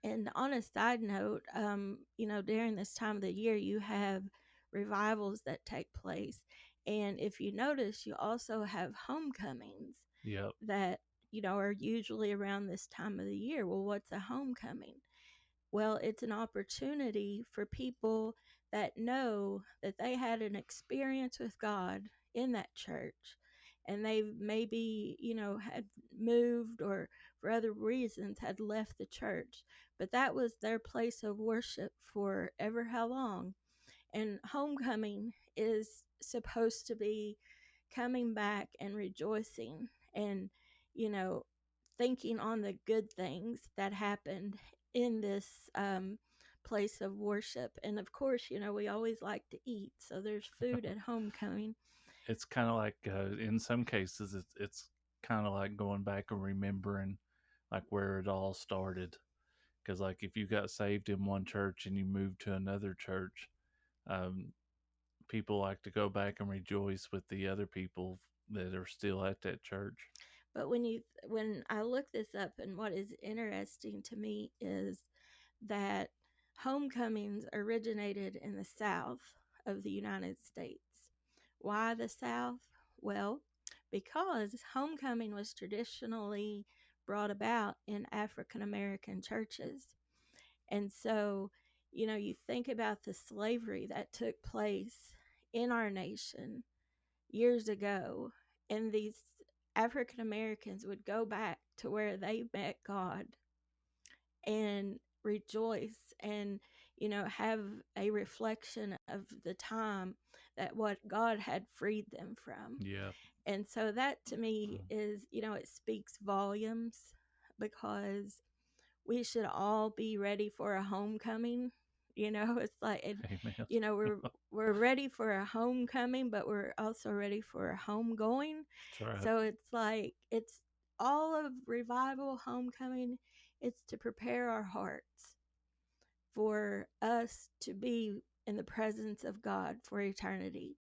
And on a side note, during this time of the year, you have revivals that take place. And if you notice, you also have homecomings Yep. that, are usually around this time of the year. Well, what's a homecoming? Well, it's an opportunity for people that know that they had an experience with God in that church, and they maybe, had moved or for other reasons had left the church, but that was their place of worship for ever how long. And homecoming is supposed to be coming back and rejoicing and, you know, thinking on the good things that happened in this place of worship. And of course, we always like to eat. So there's food at homecoming. It's kind of like in some cases it's kind of like going back and remembering like where it all started. Because like if you got saved in one church and you moved to another church, um, people like to go back and rejoice with the other people that are still at that church. But when I look this up, and what is interesting to me is that homecomings originated in the South of the United States. Why the South? Well, because homecoming was traditionally brought about in African American churches. And so, you think about the slavery that took place in our nation years ago, and these African Americans would go back to where they met God and rejoice and have a reflection of the time that what God had freed them from. Yeah. And so that to me is, it speaks volumes, because we should all be ready for a homecoming. It's like Amen. we're ready for a homecoming, but we're also ready for a homegoing. That's right. So it's like it's all of revival, homecoming. It's to prepare our hearts for us to be in the presence of God for eternity.